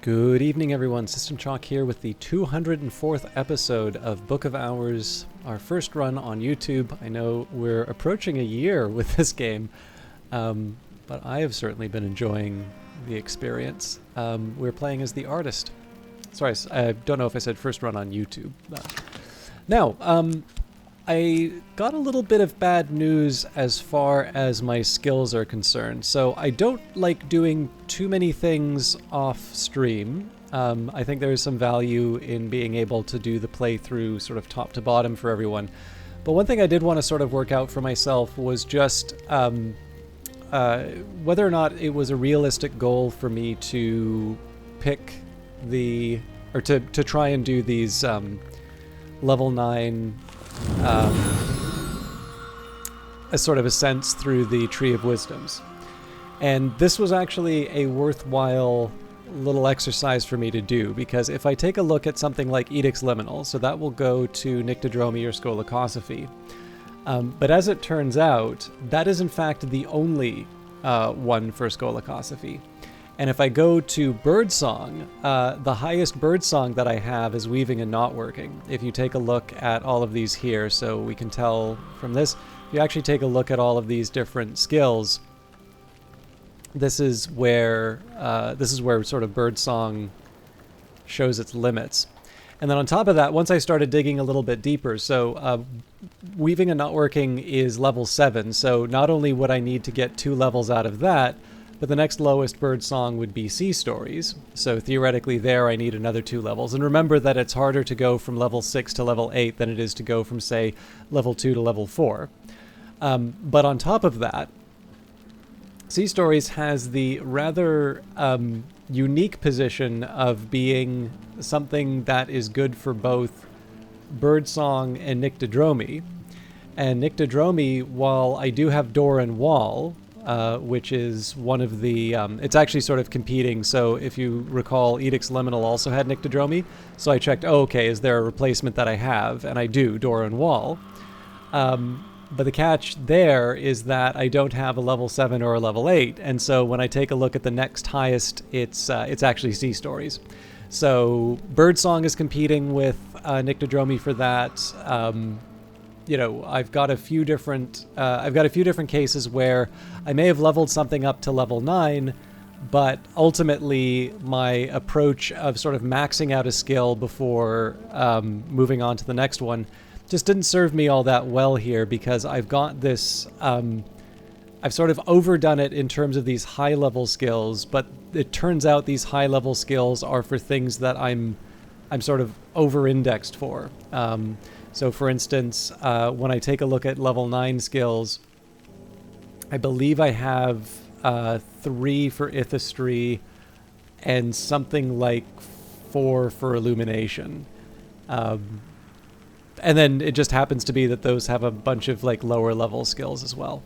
Good evening, everyone. System Chalk here with the 204th episode of Book of Hours, our first run on YouTube. I know we're approaching a year with this game, but I have certainly been enjoying the experience. We're playing as the artist. Sorry, I don't know if I said first run on YouTube. Now, I got a little bit of bad news as far as my skills are concerned. So I don't like doing too many things off stream. I think there's some value in being able to do the playthrough sort of top to bottom for everyone. But one thing I did want to sort of work out for myself was just whether or not it was a realistic goal for me to pick or to try and do these level 9 a sort of ascents through the Tree of Wisdoms. And this was actually a worthwhile little exercise for me to do, because if I take a look at something like Edict's Liminal, so that will go to Nyctodromy or Skolakosophy. But as it turns out, that is in fact the only one for Skolakosophy. And if I go to Birdsong, the highest Birdsong that I have is Weaving and Not Working. If you take a look at all of these here, so we can tell from this, if you actually take a look at all of these different skills, this is where sort of Birdsong shows its limits. And then on top of that, once I started digging a little bit deeper, so Weaving and Not Working is level 7, so not only would I need to get 2 levels out of that, but the next lowest Birdsong would be Sea Stories. So theoretically there I need another 2 levels. And remember that it's harder to go from level 6 to level 8 than it is to go from, say, level 2 to level 4. But on top of that, Sea Stories has the rather unique position of being something that is good for both Birdsong and Nyctodromy. And Nyctodromy, while I do have Door and Wall, which is one of the... it's actually sort of competing, so if you recall, Edict's Liminal also had Nyctodromy, so I checked, okay, is there a replacement that I have? And I do, Door and Wall. But the catch there is that I don't have a level 7 or a level 8, and so when I take a look at the next highest, it's actually Sea Stories. So Birdsong is competing with Nyctodromy for that. You know, I've got a few different cases where I may have leveled something up to level 9, but ultimately my approach of sort of maxing out a skill before moving on to the next one just didn't serve me all that well here, because I've got this I've sort of overdone it in terms of these high level skills, but it turns out these high level skills are for things that I'm sort of over indexed for. So for instance, when I take a look at level 9 skills, I believe I have 3 for Ithistry and something like 4 for Illumination. And then it just happens to be that those have a bunch of like lower level skills as well.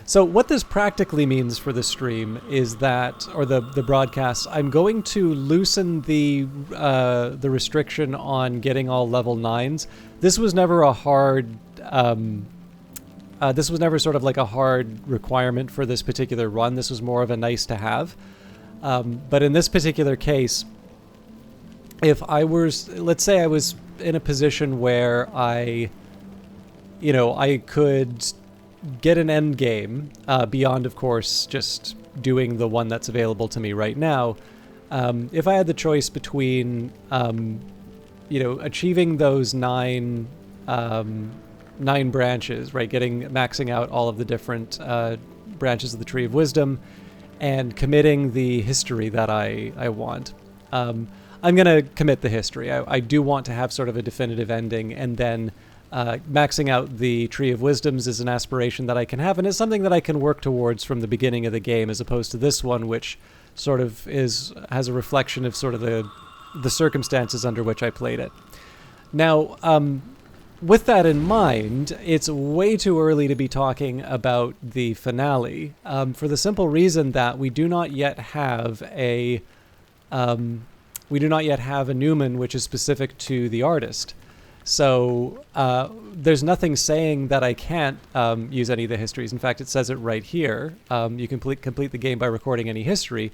So what this practically means for the stream is that, or the broadcasts, I'm going to loosen the restriction on getting all level 9s. This was never a hard, this was never sort of like a hard requirement for this particular run. This was more of a nice to have. But in this particular case, if I was, let's say I was in a position where I could get an end game beyond, of course, just doing the one that's available to me right now. If I had the choice between, achieving those 9 branches, right, maxing out all of the different branches of the Tree of Wisdom, and committing the history that I want. I'm going to commit the history. I do want to have sort of a definitive ending, and then maxing out the Tree of Wisdoms is an aspiration that I can have, and it's something that I can work towards from the beginning of the game, as opposed to this one, which sort of has a reflection of sort of the circumstances under which I played it. Now, with that in mind, it's way too early to be talking about the finale, for the simple reason that we do not yet have a Newman which is specific to the artist. So there's nothing saying that I can't use any of the histories. In fact, it says it right here. You can complete the game by recording any history.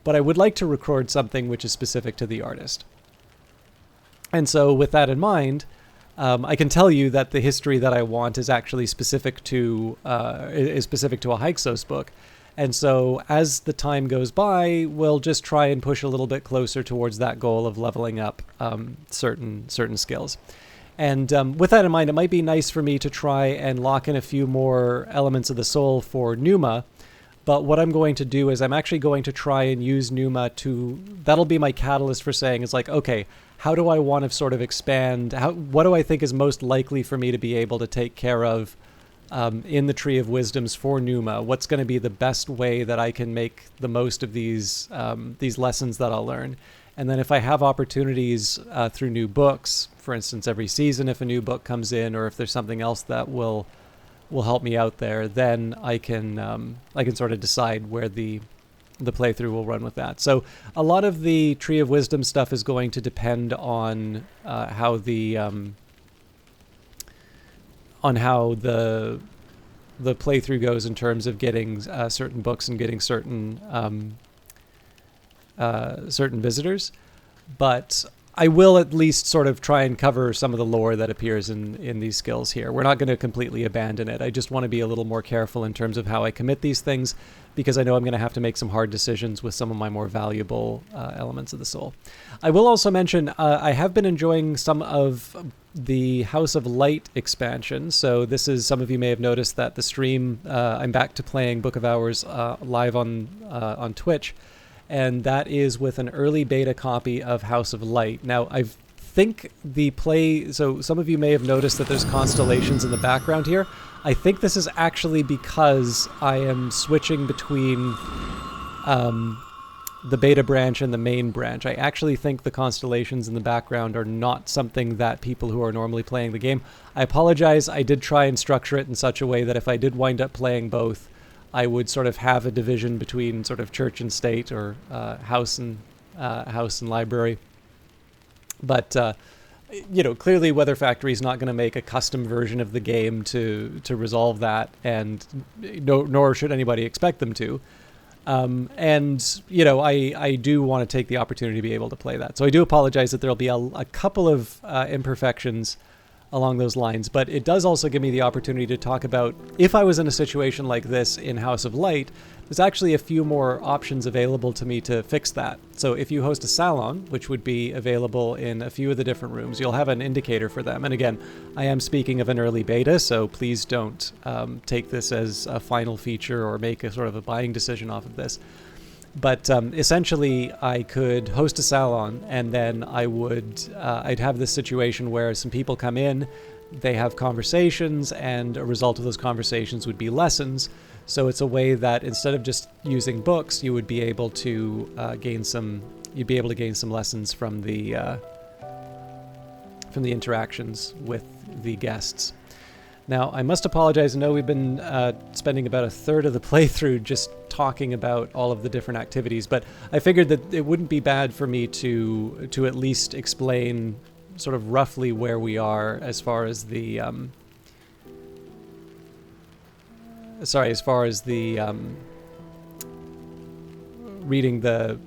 but I would like to record something which is specific to the artist. And so with that in mind, I can tell you that the history that I want is actually specific to a Hyksos book. And so as the time goes by, we'll just try and push a little bit closer towards that goal of leveling up certain skills. And with that in mind, it might be nice for me to try and lock in a few more elements of the soul for Numa. But what I'm going to do is I'm actually going to try and use Numa that'll be my catalyst for saying, it's like, okay, how do I want to sort of expand? What do I think is most likely for me to be able to take care of in the Tree of Wisdoms for Numa? What's going to be the best way that I can make the most of these lessons that I'll learn? And then if I have opportunities through new books, for instance, every season if a new book comes in, or if there's something else that will help me out there, then I can sort of decide where the playthrough will run with that. So a lot of the Tree of Wisdom stuff is going to depend on how the playthrough goes in terms of getting certain books and getting certain visitors. But I will at least sort of try and cover some of the lore that appears in these skills here. We're not going to completely abandon it. I just want to be a little more careful in terms of how I commit these things, because I know I'm going to have to make some hard decisions with some of my more valuable elements of the soul. I will also mention I have been enjoying some of the House of Light expansion. So this is, some of you may have noticed that the stream, I'm back to playing Book of Hours live on Twitch. And that is with an early beta copy of House of Light. Now, I think so some of you may have noticed that there's constellations in the background here. I think this is actually because I am switching between the beta branch and the main branch. I actually think the constellations in the background are not something that people who are normally playing the game. I apologize. I did try and structure it in such a way that if I did wind up playing both, I would sort of have a division between sort of church and state, or house and library. But clearly Weather Factory is not going to make a custom version of the game to resolve that, and nor should anybody expect them to. I do want to take the opportunity to be able to play that. So I do apologize that there'll be a couple of imperfections along those lines, but it does also give me the opportunity to talk about, if I was in a situation like this in House of Light, there's actually a few more options available to me to fix that. So if you host a salon, which would be available in a few of the different rooms, you'll have an indicator for them. And again, I am speaking of an early beta, so please don't take this as a final feature or make a sort of a buying decision off of this. But essentially, I could host a salon, and then I'd have this situation where some people come in, they have conversations, and a result of those conversations would be lessons. So it's a way that instead of just using books, you would be able to gain some lessons from the interactions with the guests. Now, I must apologize. I know we've been spending about a third of the playthrough just talking about all of the different activities, but I figured that it wouldn't be bad for me to at least explain sort of roughly where we are as far as the reading the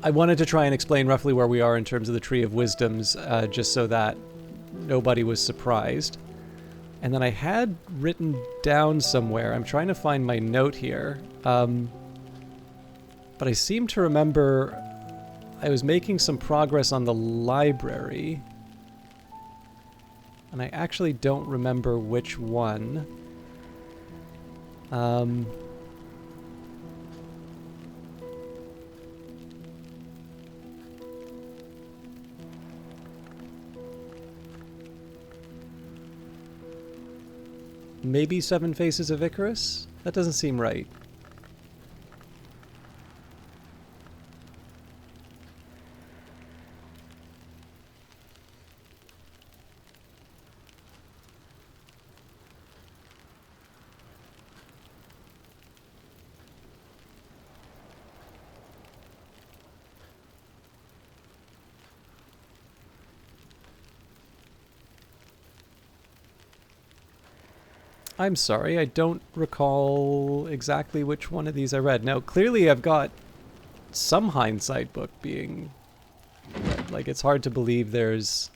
I wanted to try and explain roughly where we are in terms of the Tree of Wisdoms, just so that nobody was surprised. And then I had written down somewhere, I'm trying to find my note here, but I seem to remember I was making some progress on the library, and I actually don't remember which one. Maybe Seven Faces of Icarus? That doesn't seem right. I'm sorry, I don't recall exactly which one of these I read. Now, clearly I've got some hindsight book being read. Like, it's hard to believe there's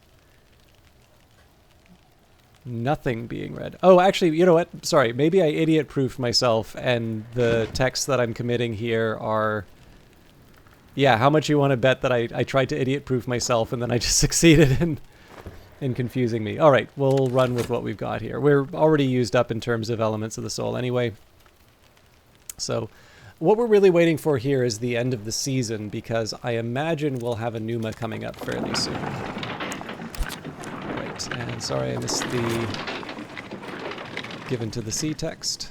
nothing being read. Oh, actually, you know what? Sorry, maybe I idiot-proofed myself, and the texts that I'm committing here are... Yeah, how much you want to bet that I tried to idiot-proof myself, and then I just succeeded in confusing me. All right, we'll run with what we've got here. We're already used up in terms of elements of the soul anyway. So what we're really waiting for here is the end of the season, because I imagine we'll have a Numa coming up fairly soon. Right, and sorry I missed the given to the sea text.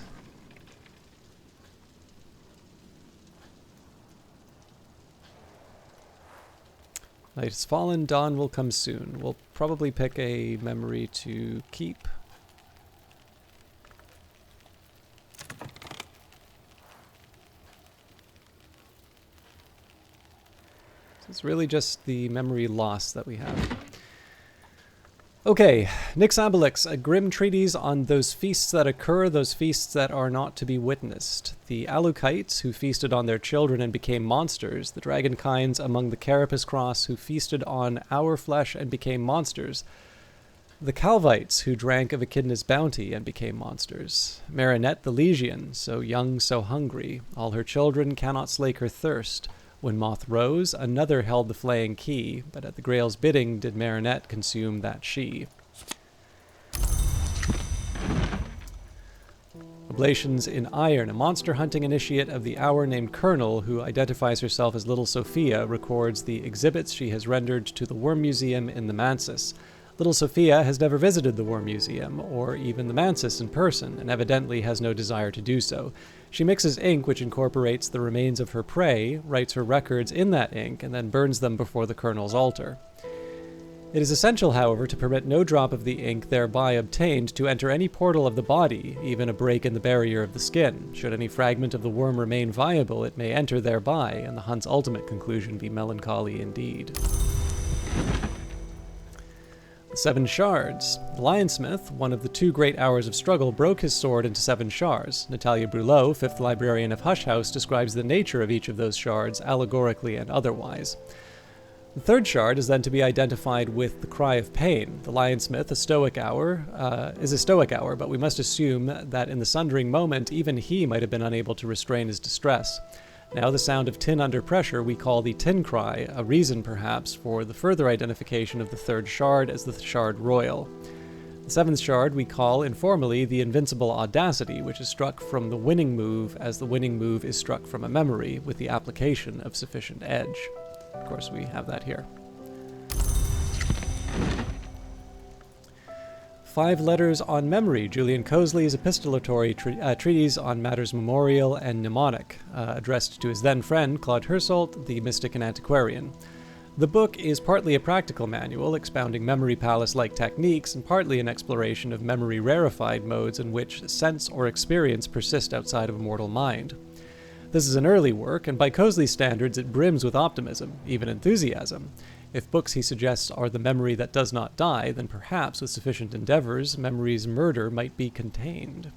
Night has fallen, dawn will come soon. We'll probably pick a memory to keep. So it's really just the memory loss that we have. Okay, Nix Abilix, a grim treatise on those feasts that occur, those feasts that are not to be witnessed. The Alukites, who feasted on their children and became monsters. The dragonkinds among the Carapace Cross, who feasted on our flesh and became monsters. The Calvites, who drank of Echidna's bounty and became monsters. Marinette the Legion, so young, so hungry. All her children cannot slake her thirst. When Moth rose, another held the flaying key, but at the Grail's bidding did Marinette consume that she. Oblations in Iron, a monster hunting initiate of the hour named Colonel, who identifies herself as Little Sophia, records the exhibits she has rendered to the Worm Museum in the Mansis. Little Sophia has never visited the Worm Museum, or even the Mansis in person, and evidently has no desire to do so. She mixes ink which incorporates the remains of her prey, writes her records in that ink, and then burns them before the Colonel's altar. It is essential, however, to permit no drop of the ink thereby obtained to enter any portal of the body, even a break in the barrier of the skin. Should any fragment of the worm remain viable, it may enter thereby, and the hunt's ultimate conclusion be melancholy indeed. The 7 Shards. The Lionsmith, one of the 2 great hours of struggle, broke his sword into 7 shards. Natalia Brulot, 5th librarian of Hush House, describes the nature of each of those shards, allegorically and otherwise. The 3rd shard is then to be identified with the Cry of Pain. The Lionsmith, is a stoic hour, but we must assume that in the sundering moment, even he might have been unable to restrain his distress. Now the sound of tin under pressure we call the tin cry, a reason perhaps for the further identification of the 3rd shard as the Shard Royal. The 7th shard we call informally the Invincible Audacity, which is struck from the winning move as the winning move is struck from a memory with the application of sufficient edge. Of course we have that here. 5 Letters on Memory, Julian Cosley's epistolatory treatise on matters memorial and mnemonic, addressed to his then friend Claude Hersault, the mystic and antiquarian. The book is partly a practical manual expounding memory palace-like techniques and partly an exploration of memory rarefied modes in which sense or experience persist outside of a mortal mind. This is an early work, and by Cosley's standards it brims with optimism, even enthusiasm. If books, he suggests, are the memory that does not die, then perhaps, with sufficient endeavors, memory's murder might be contained.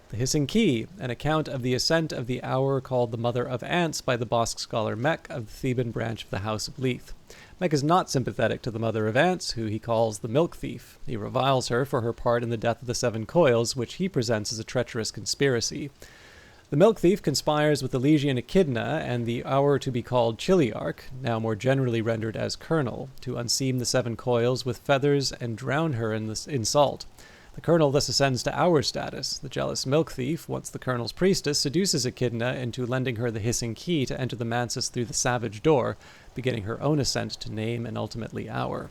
The Hissing Key, an account of the ascent of the hour called the Mother of Ants by the Bossk scholar Mek of the Theban branch of the House of Leith. Mek is not sympathetic to the Mother of Ants, who he calls the Milk Thief. He reviles her for her part in the death of the 7 coils, which he presents as a treacherous conspiracy. The Milk Thief conspires with the Legion Echidna and the hour to be called Chiliarch, now more generally rendered as Colonel, to unseam the 7 coils with feathers and drown her in salt. The Colonel thus ascends to hour status. The jealous Milk Thief, once the Colonel's priestess, seduces Echidna into lending her the Hissing Key to enter the Mansis through the Savage Door, beginning her own ascent to name and ultimately hour.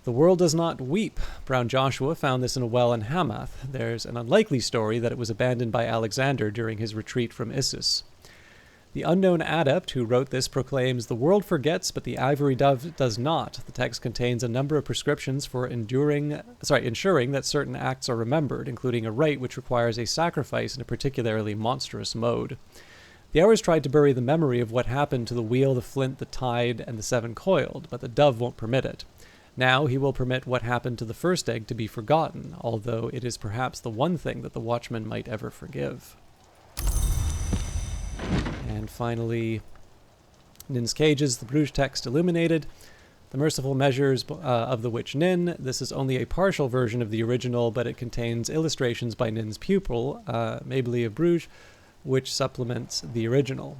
The world does not weep. Brown Joshua found this in a well in Hamath. There's an unlikely story that it was abandoned by Alexander during his retreat from Issus. The unknown adept who wrote this proclaims, "The world forgets, but the ivory dove does not." The text contains a number of prescriptions for ensuring that certain acts are remembered, including a rite which requires a sacrifice in a particularly monstrous mode. The Hours tried to bury the memory of what happened to the Wheel, the Flint, the Tide, and the Seven Coiled, but the Dove won't permit it. Now he will permit what happened to the first egg to be forgotten, although it is perhaps the one thing that the Watchman might ever forgive. And finally, Nin's Cages, the Bruges text illuminated. The Merciful Measures of the Witch Nin. This is only a partial version of the original, but it contains illustrations by Nin's pupil, Mabley of Bruges, which supplements the original.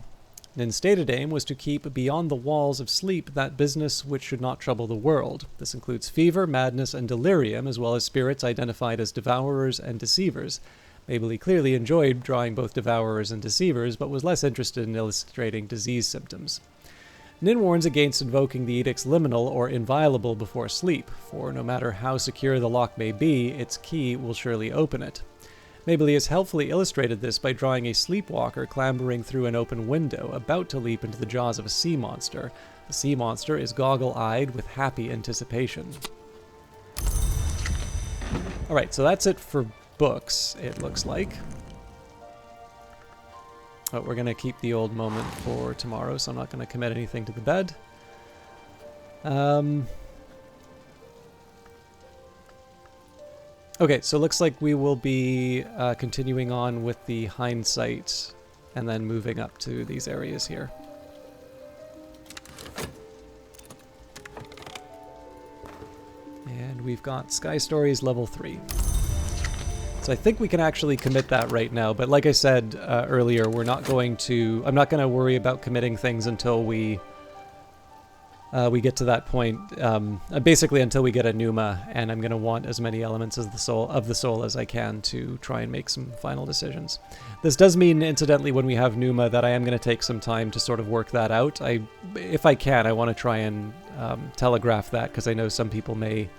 Nin's stated aim was to keep beyond the walls of sleep that business which should not trouble the world. This includes fever, madness, and delirium, as well as spirits identified as devourers and deceivers. Mabley clearly enjoyed drawing both devourers and deceivers, but was less interested in illustrating disease symptoms. Nin warns against invoking the edict's liminal or inviolable before sleep, for no matter how secure the lock may be, its key will surely open it. Mabley has helpfully illustrated this by drawing a sleepwalker clambering through an open window, about to leap into the jaws of a sea monster. The sea monster is goggle-eyed with happy anticipation. Alright, so that's it for books, it looks like. But we're going to keep the old moment for tomorrow, so I'm not going to commit anything to the bed. Okay, so it looks like we will be continuing on with the hindsight and then moving up to these areas here. And we've got Sky Stories level 3. So I think we can actually commit that right now, but like I said earlier, we're not going to... I'm not going to worry about committing things until we get to that point, basically until we get a Pneuma, and I'm going to want as many elements as the soul as I can to try and make some final decisions. This does mean, incidentally, when we have Pneuma, that I am going to take some time to sort of work that out. If I can, I want to try and telegraph that, because I know some people may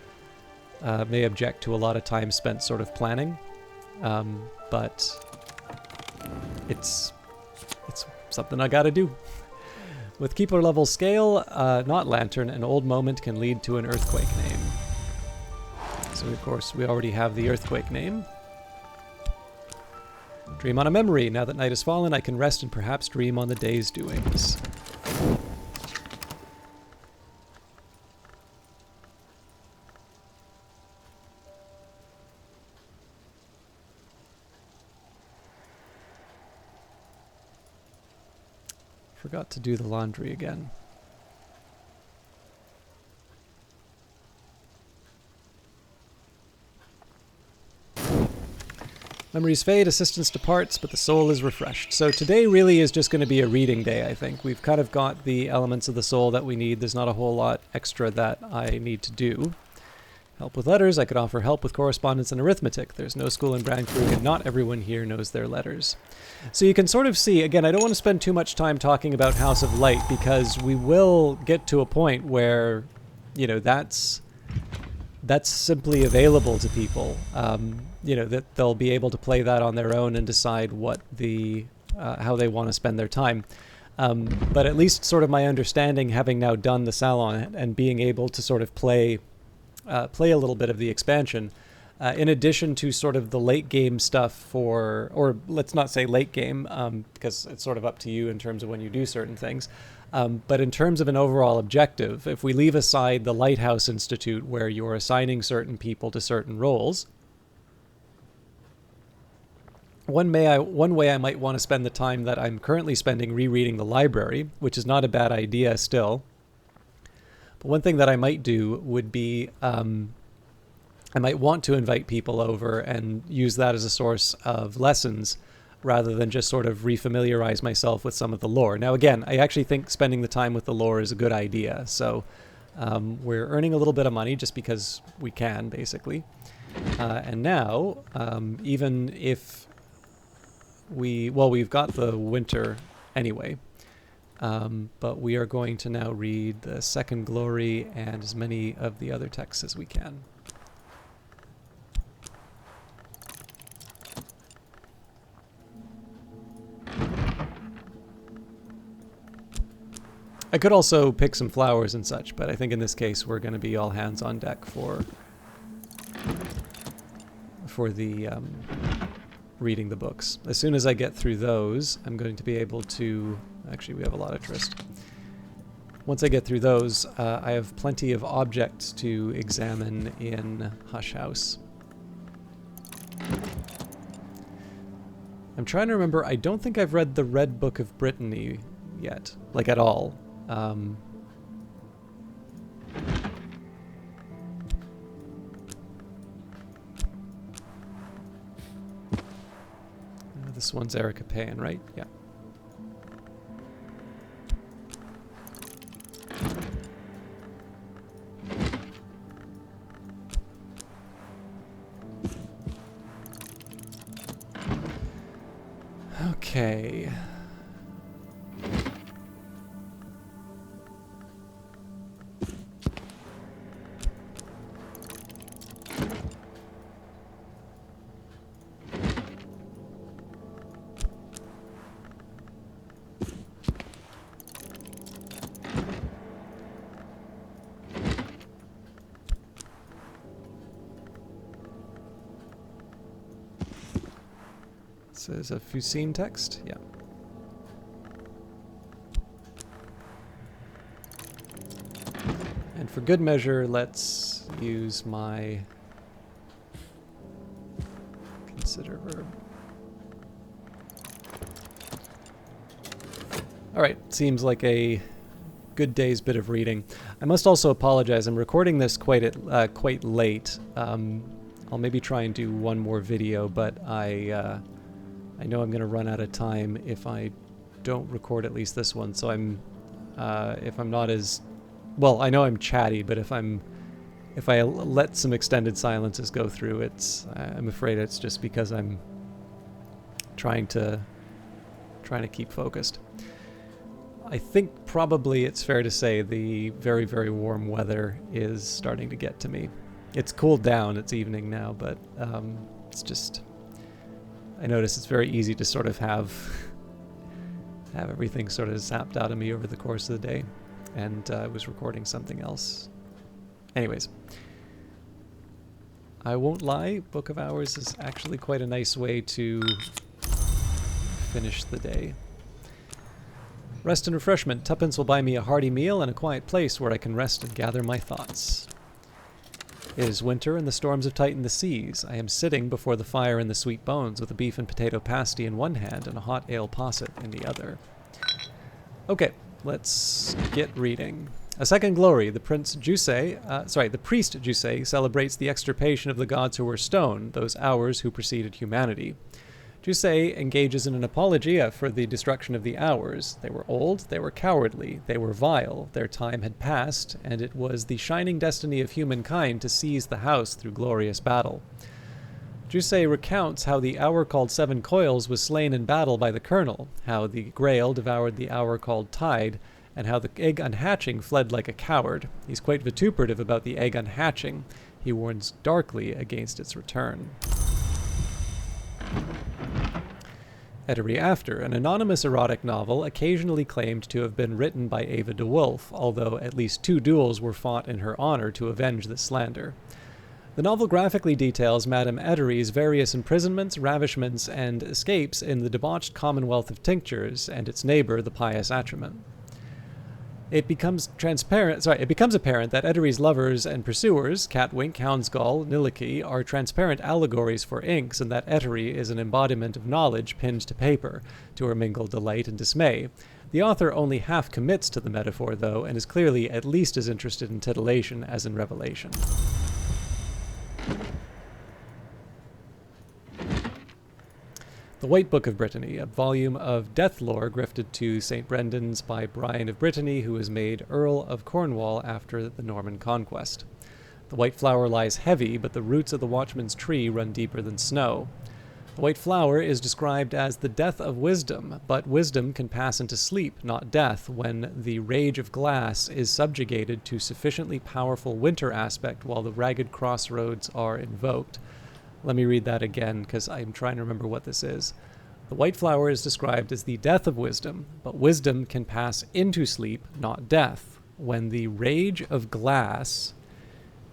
object to a lot of time spent sort of planning, but it's something I got to do. With Keeper level scale, not Lantern, an old moment can lead to an earthquake name. So of course we already have the earthquake name. Dream on a memory. Now that night has fallen, I can rest and perhaps dream on the day's doings. Forgot to do the laundry again. Memories fade, assistance departs, but the soul is refreshed. So today really is just going to be a reading day, I think. We've kind of got the elements of the soul that we need. There's not a whole lot extra that I need to do. Help with letters. I could offer help with correspondence and arithmetic. There's no school in Brandkrug, and not everyone here knows their letters. So you can sort of see, again, I don't want to spend too much time talking about House of Light, because we will get to a point where, you know, that's simply available to people. You know, that they'll be able to play that on their own and decide what how they want to spend their time. But at least sort of my understanding, having now done the Salon and being able to sort of play a little bit of the expansion, in addition to sort of the late game stuff or let's not say late game, because it's sort of up to you in terms of when you do certain things. But in terms of an overall objective, if we leave aside the Lighthouse Institute where you're assigning certain people to certain roles, one way I might want to spend the time that I'm currently spending rereading the library, which is not a bad idea still. But one thing that I might do would be, I might want to invite people over and use that as a source of lessons rather than just sort of refamiliarize myself with some of the lore. Now again, I actually think spending the time with the lore is a good idea. So we're earning a little bit of money just because we can, basically. And now, even if we've got the winter anyway, but we are going to now read the Second Glory and as many of the other texts as we can. I could also pick some flowers and such, but I think in this case we're going to be all hands on deck for the reading the books. As soon as I get through those, I'm going to be able to... Actually, we have a lot of tryst. Once I get through those, I have plenty of objects to examine in Hush House. I'm trying to remember, I don't think I've read the Red Book of Brittany yet, like at all. This one's Erica Payne, right? Yeah. Okay. So there's a Fusine text? Yeah. And for good measure, let's use my consider verb. Alright, seems like a good day's bit of reading. I must also apologize, I'm recording this quite late. I'll maybe try and do one more video, but I know I'm going to run out of time if I don't record at least this one. So if I'm not as, well, I know I'm chatty, but if I let some extended silences go through, I'm afraid it's just because I'm trying to keep focused. I think probably it's fair to say the very, very warm weather is starting to get to me. It's cooled down, it's evening now, but it's just, I notice it's very easy to sort of have everything sort of zapped out of me over the course of the day, and I was recording something else. Anyways, I won't lie, Book of Hours is actually quite a nice way to finish the day. Rest and refreshment. Tuppence will buy me a hearty meal and a quiet place where I can rest and gather my thoughts. It is winter and the storms have tightened the seas. I am sitting before the fire in the sweet bones with a beef and potato pasty in one hand and a hot ale posset in the other. Okay, let's get reading. A second glory. The priest Jusei celebrates the extirpation of the gods who were stone, those hours who preceded humanity. Jusei engages in an apologia for the destruction of the hours. They were old, they were cowardly, they were vile, their time had passed, and it was the shining destiny of humankind to seize the house through glorious battle. Jusei recounts how the hour called Seven Coils was slain in battle by the Colonel, how the Grail devoured the hour called Tide, and how the egg unhatching fled like a coward. He's quite vituperative about the egg unhatching. He warns darkly against its return. Ettery After, an anonymous erotic novel occasionally claimed to have been written by Ava de Wolf, although at least 2 duels were fought in her honor to avenge this slander. The novel graphically details Madame Ettery's various imprisonments, ravishments, and escapes in the debauched Commonwealth of Tinctures and its neighbor, the Pious Atrament. It becomes apparent that Ettery's lovers and pursuers, Catwink, Houndsgull, Niliki, are transparent allegories for inks, and that Ettery is an embodiment of knowledge pinned to paper, to her mingled delight and dismay. The author only half commits to the metaphor, though, and is clearly at least as interested in titillation as in revelation. The White Book of Brittany, a volume of death lore grifted to St. Brendan's by Brian of Brittany, who was made Earl of Cornwall after the Norman conquest. The white flower lies heavy, but the roots of the watchman's tree run deeper than snow. The white flower is described as the death of wisdom, but wisdom can pass into sleep, not death, when the rage of glass is subjugated to sufficiently powerful winter aspect while the ragged crossroads are invoked. Let me read that again, because I'm trying to remember what this is. The white flower is described as the death of wisdom, but wisdom can pass into sleep, not death, when the rage of glass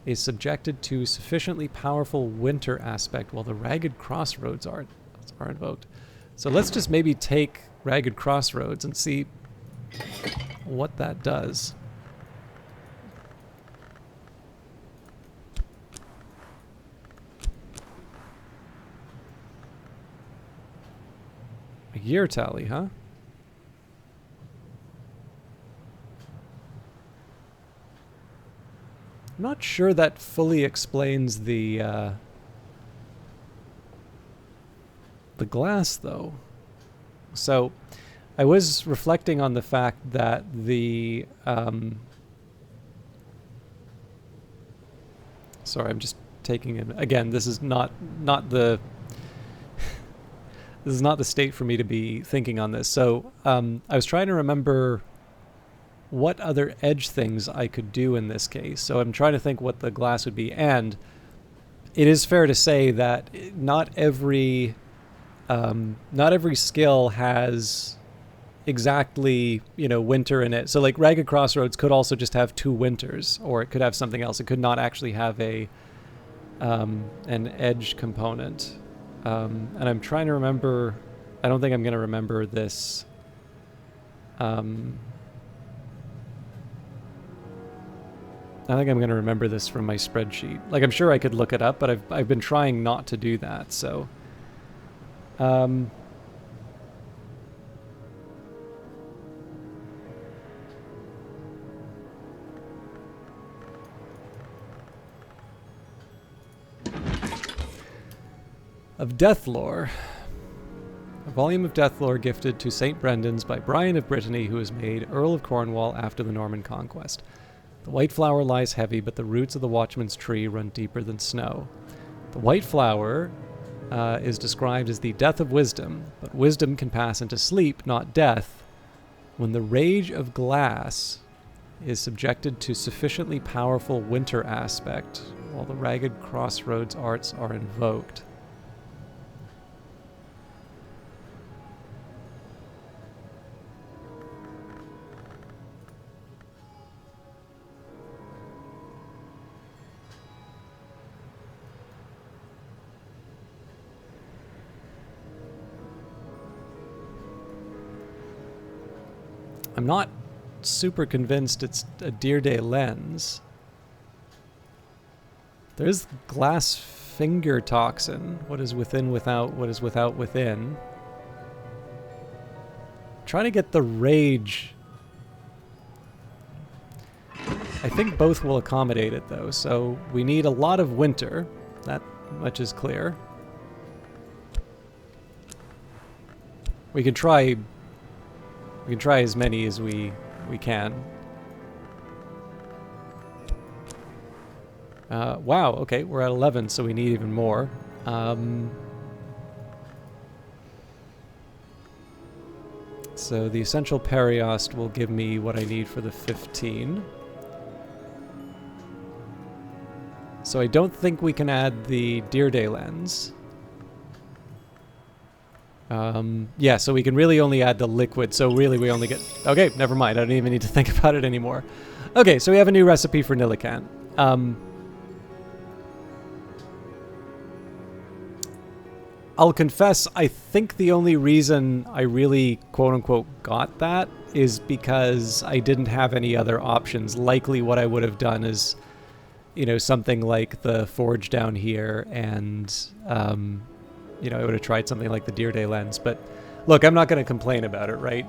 is subjected to sufficiently powerful winter aspect while the ragged crossroads are... are invoked. So let's just maybe take Ragged Crossroads and see what that does. A year tally, huh? I'm not sure that fully explains the glass, though. So, I was reflecting on the fact that the sorry, I'm just taking in again. This is not the this is not the state for me to be thinking on this. So, I was trying to remember what other edge things I could do in this case. So I'm trying to think what the glass would be, and it is fair to say that not every skill has exactly, you know, winter in it. So like Ragged Crossroads could also just have 2 winters, or it could have something else. It could not actually have a an edge component. And I'm trying to remember. I don't think I'm going to remember this. I think I'm going to remember this from my spreadsheet. Like, I'm sure I could look it up, but I've been trying not to do that, so... Of Death Lore. A volume of Death Lore gifted to St. Brendan's by Brian of Brittany, who was made Earl of Cornwall after the Norman Conquest. The white flower lies heavy, but the roots of the watchman's tree run deeper than snow. The white flower is described as the death of wisdom, but wisdom can pass into sleep, not death, when the rage of glass is subjected to sufficiently powerful winter aspect, while the Ragged Crossroads arts are invoked. I'm not super convinced it's a Deer Day lens. There's glass finger toxin. What is within without? What is without within? Trying to get the rage. I think both will accommodate it though, so we need a lot of winter. That much is clear. We can try as many as we can. Wow, okay, we're at 11, so we need even more. So the Essential Periost will give me what I need for the 15. So I don't think we can add the Deer Day lens. Yeah, so we can really only add the liquid, so really we only get... Okay, never mind, I don't even need to think about it anymore. Okay, so we have a new recipe for Nillikan. I'll confess, I think the only reason I really, quote-unquote, got that is because I didn't have any other options. Likely what I would have done is, you know, something like the forge down here, and... you know, I would have tried something like the Deer Day lens, but look, I'm not going to complain about it, right?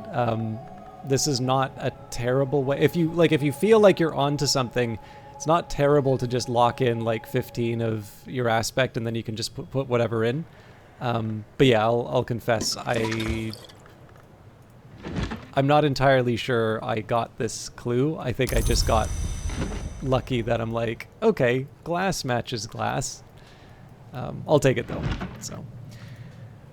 This is not a terrible way. If you feel like you're onto something, it's not terrible to just lock in like 15 of your aspect, and then you can just put whatever in. But yeah, I'll confess, I'm not entirely sure I got this clue. I think I just got lucky that I'm like, okay, glass matches glass. I'll take it though, so.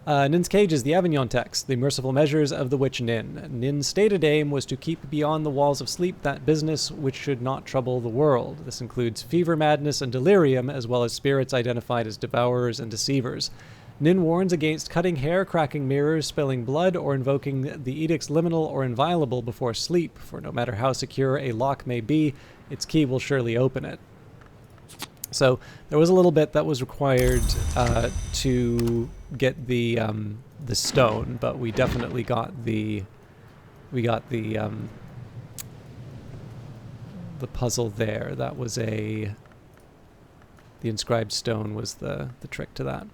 Nin's Cage is the Avignon text, the merciful measures of the witch Nin. Nin's stated aim was to keep beyond the walls of sleep that business which should not trouble the world. This includes fever, madness, and delirium, as well as spirits identified as devourers and deceivers. Nin warns against cutting hair, cracking mirrors, spilling blood, or invoking the edicts liminal or inviolable before sleep, for no matter how secure a lock may be, its key will surely open it. So there was a little bit that was required to get the stone, but we definitely got the puzzle there. That was the inscribed stone was the trick to that.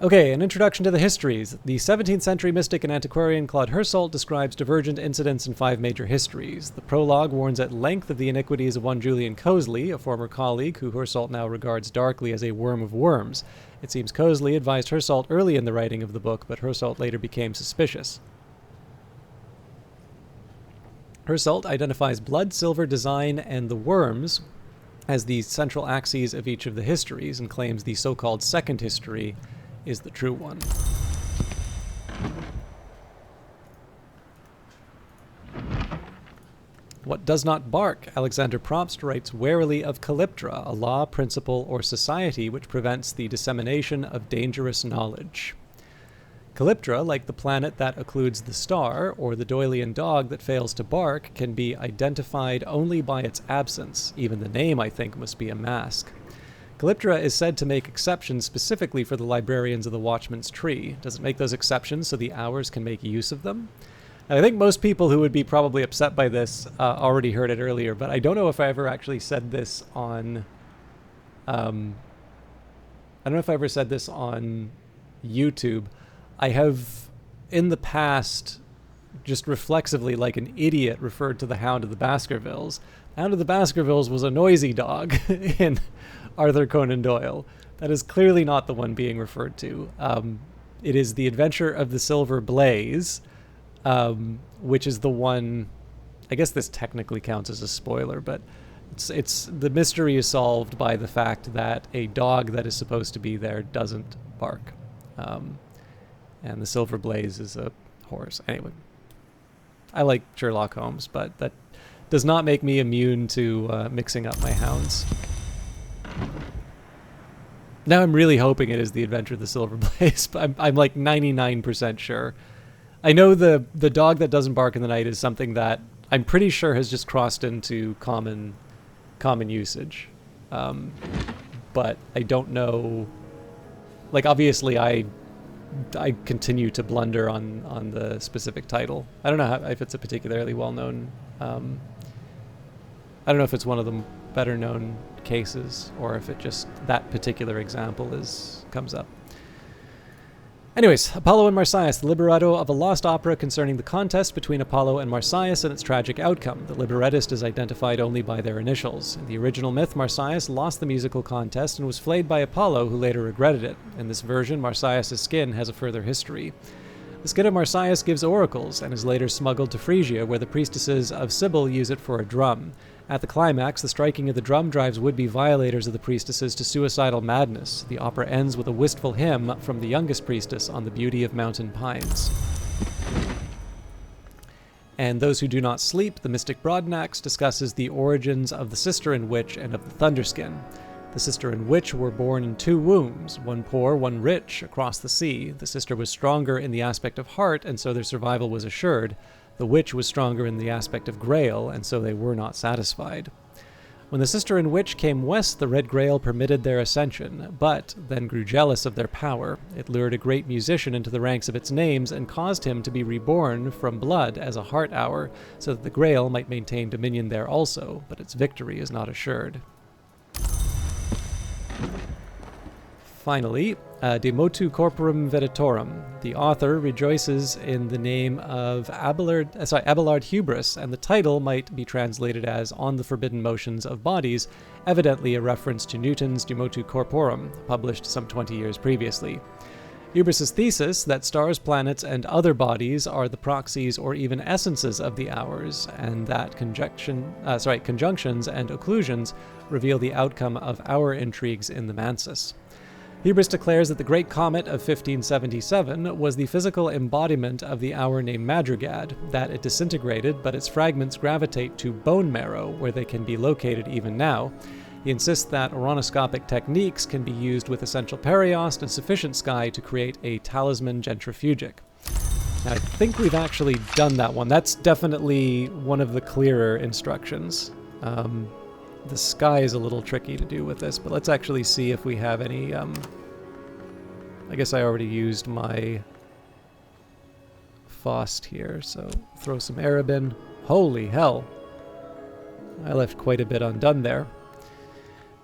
Okay, an introduction to the histories. The 17th century mystic and antiquarian Claude Hersault describes divergent incidents in 5 major histories. The prologue warns at length of the iniquities of one Julian Coseley, a former colleague who Hersault now regards darkly as a worm of worms. It seems Coseley advised Hersault early in the writing of the book, but Hersault later became suspicious. Hersault identifies blood, silver, design, and the worms as the central axes of each of the histories and claims the so-called second history is the true one. What does not bark? Alexander Probst writes warily of Calyptra, a law, principle, or society which prevents the dissemination of dangerous knowledge. Calyptra, like the planet that occludes the star, or the Doylean dog that fails to bark, can be identified only by its absence. Even the name, I think, must be a mask. Calyptra is said to make exceptions specifically for the librarians of the Watchman's Tree. Does it make those exceptions so the Hours can make use of them? I think most people who would be probably upset by this already heard it earlier, but I don't know if I ever actually said this on... I don't know if I ever said this on YouTube. I have, in the past, just reflexively, like an idiot, referred to the Hound of the Baskervilles. The Hound of the Baskervilles was a noisy dog in Arthur Conan Doyle. That is clearly not the one being referred to. It is The Adventure of the Silver Blaze, which is the one... I guess this technically counts as a spoiler, but it's the mystery is solved by the fact that a dog that is supposed to be there doesn't bark. And the Silver Blaze is a horse. Anyway, I like Sherlock Holmes, but that does not make me immune to mixing up my hounds. Now I'm really hoping it is The Adventure of the Silver Blaze, but I'm like 99% sure. I know the dog that doesn't bark in the night is something that I'm pretty sure has just crossed into common usage. But I don't know... Like, obviously, I continue to blunder on the specific title. I don't know if it's a particularly well-known... I don't know if it's one of the better-known cases, or if it just, that particular example comes up. Anyways, Apollo and Marsyas, the libretto of a lost opera concerning the contest between Apollo and Marsyas and its tragic outcome. The librettist is identified only by their initials. In the original myth, Marsyas lost the musical contest and was flayed by Apollo, who later regretted it. In this version, Marsyas' skin has a further history. The skin of Marsyas gives oracles, and is later smuggled to Phrygia, where the priestesses of Cybele use it for a drum. At the climax, the striking of the drum drives would-be violators of the priestesses to suicidal madness. The opera ends with a wistful hymn from the youngest priestess on the beauty of mountain pines. And Those Who Do Not Sleep, the mystic Broadnax, discusses the origins of the sister and witch and of the Thunderskin. The sister and witch were born in 2 wombs, one poor, one rich, across the sea. The sister was stronger in the aspect of heart, and so their survival was assured. The witch was stronger in the aspect of Grail, and so they were not satisfied. When the sister and witch came west, the Red Grail permitted their ascension, but then grew jealous of their power. It lured a great musician into the ranks of its names and caused him to be reborn from blood as a heart hour, so that the Grail might maintain dominion there also, but its victory is not assured. Finally, De Motu Corporum Veditorum. The author rejoices in the name of Abelard Hubris, and the title might be translated as On the Forbidden Motions of Bodies, evidently a reference to Newton's De Motu Corporum, published some 20 years previously. Hubris' thesis that stars, planets, and other bodies are the proxies or even essences of the hours, and that conjunctions and occlusions reveal the outcome of hour intrigues in the Mansus. Hubris declares that the Great Comet of 1577 was the physical embodiment of the hour named Madrigad, that it disintegrated, but its fragments gravitate to bone marrow, where they can be located even now. He insists that Ouranoscopic techniques can be used with essential periost and sufficient sky to create a talisman gentrifugic. Now, I think we've actually done that one. That's definitely one of the clearer instructions. The sky is a little tricky to do with this, but let's actually see if we have any, I guess I already used my Fost here, so throw some Arab in. Holy hell! I left quite a bit undone there.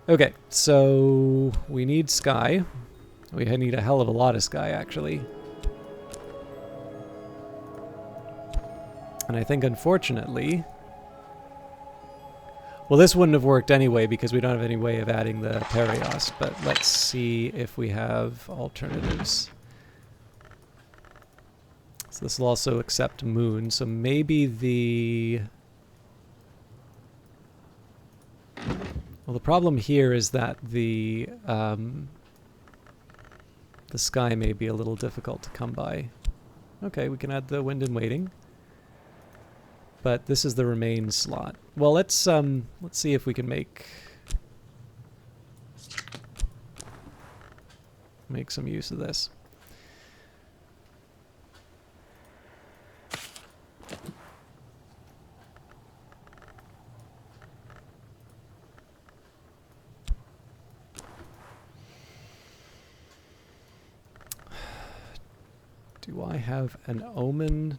Okay, so we need sky. We need a hell of a lot of sky, actually. And I think, unfortunately... Well, this wouldn't have worked anyway because we don't have any way of adding the Perios, but let's see if we have alternatives. So this will also accept moon, so maybe the... Well, the problem here is that the sky may be a little difficult to come by. Okay, we can add the wind and waiting. But this is the remain slot. Well, let's see if we can make some use of this. Do I have an omen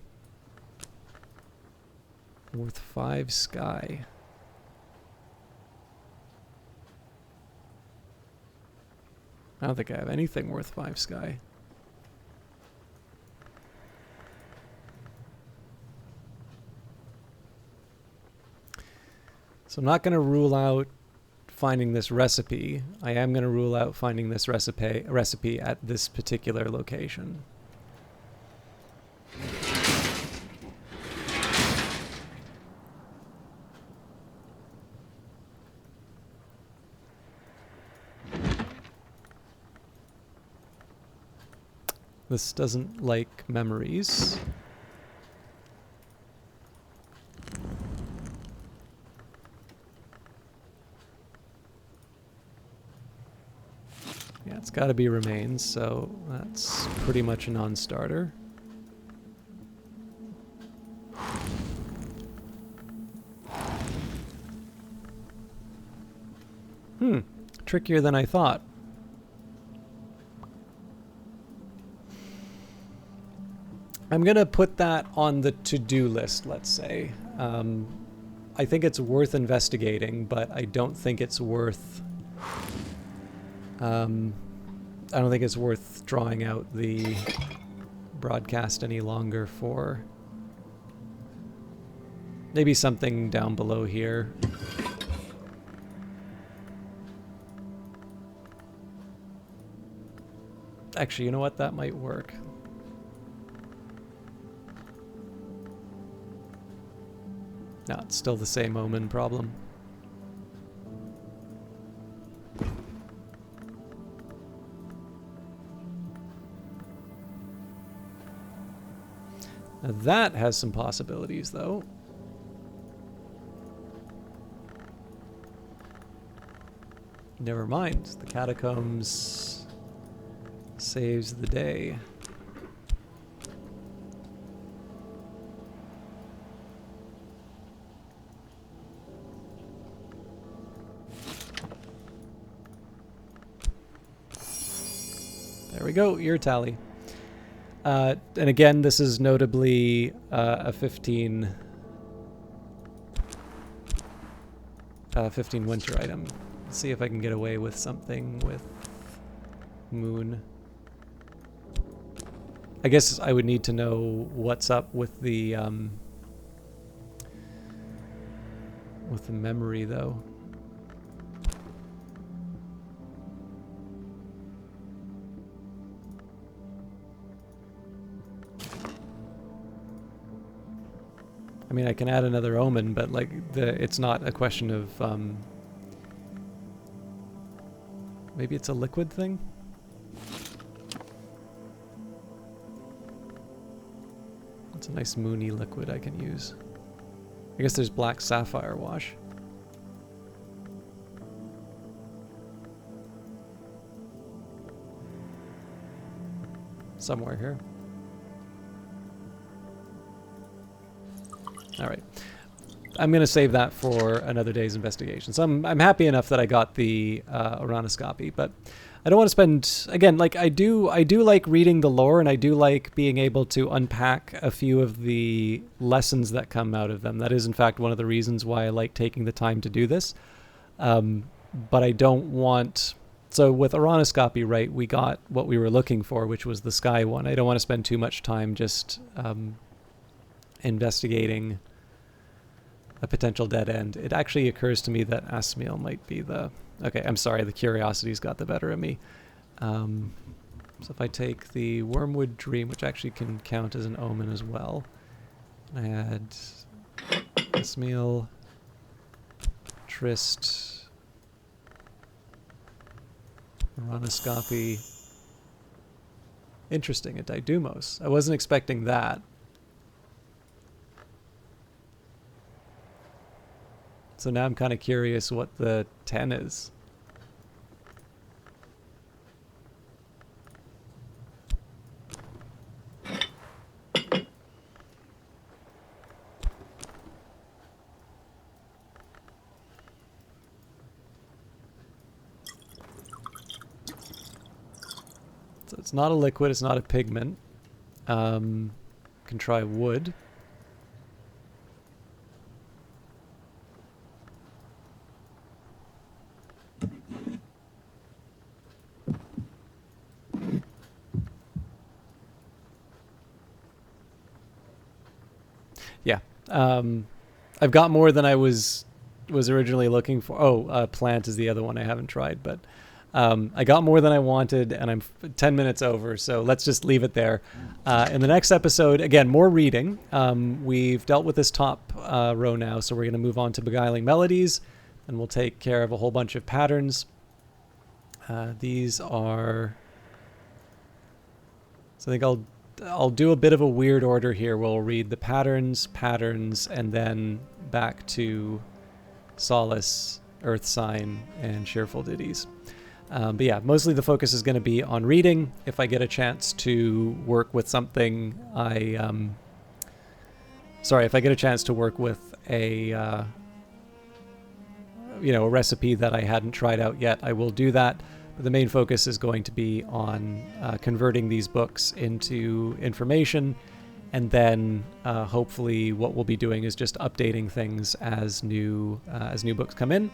worth 5 sky? I don't think I have anything worth 5 sky. So I'm not going to rule out finding this recipe. I am going to rule out finding this recipe at this particular location. This doesn't like memories. Yeah, it's got to be remains, so that's pretty much a non-starter. Trickier than I thought. I'm going to put that on the to-do list, let's say. I think it's worth investigating, but I don't think it's worth... I don't think it's worth drawing out the broadcast any longer for... Maybe something down below here. Actually, you know what? That might work. No, it's still the same omen problem. Now that has some possibilities, though. Never mind. The catacombs saves the day. There we go, your tally. And again, this is notably a 15 winter item. Let's see if I can get away with something with moon. I guess I would need to know what's up with the memory, though. I mean, I can add another omen, but like it's not a question of maybe it's a liquid thing? It's a nice moony liquid I can use. I guess there's black sapphire wash. Somewhere here. Alright. I'm going to save that for another day's investigation. So I'm happy enough that I got the Ouranoscopy, but I don't want to spend, again, like I do like reading the lore, and I do like being able to unpack a few of the lessons that come out of them. That is, in fact, one of the reasons why I like taking the time to do this. But I don't want... So with Ouranoscopy, right, we got what we were looking for, which was the sky one. I don't want to spend too much time just investigating a potential dead end. It actually occurs to me that Asmiel might be the... Okay, I'm sorry, the curiosity's got the better of me. So if I take the Wormwood Dream, which actually can count as an omen as well, I add Asmiel, Trist, Ouranoscopy. Interesting, a Didymos. I wasn't expecting that. So now I'm kind of curious what the 10 is. So it's not a liquid, it's not a pigment. Can try wood. Yeah, I've got more than I was originally looking for. Oh, plant is the other one I haven't tried, but I got more than I wanted, and I'm 10 minutes over, so let's just leave it there. In the next episode, again, more reading. We've dealt with this top row now, so we're going to move on to Beguiling Melodies, and we'll take care of a whole bunch of patterns. These are... So I think I'll do a bit of a weird order here. We'll read the patterns, and then back to Solace, Earth Sign, and Cheerful Ditties. But yeah, mostly the focus is going to be on reading. If I get a chance to work with something, if I get a chance to work with a recipe that I hadn't tried out yet, I will do that. But the main focus is going to be on converting these books into information, and then hopefully what we'll be doing is just updating things as new books come in,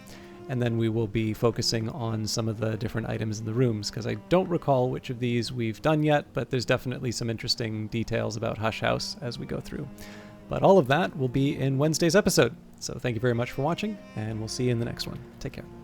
and then we will be focusing on some of the different items in the rooms, because I don't recall which of these we've done yet, but there's definitely some interesting details about Hush House as we go through. But all of that will be in Wednesday's episode. So thank you very much for watching, and we'll see you in the next one. Take care.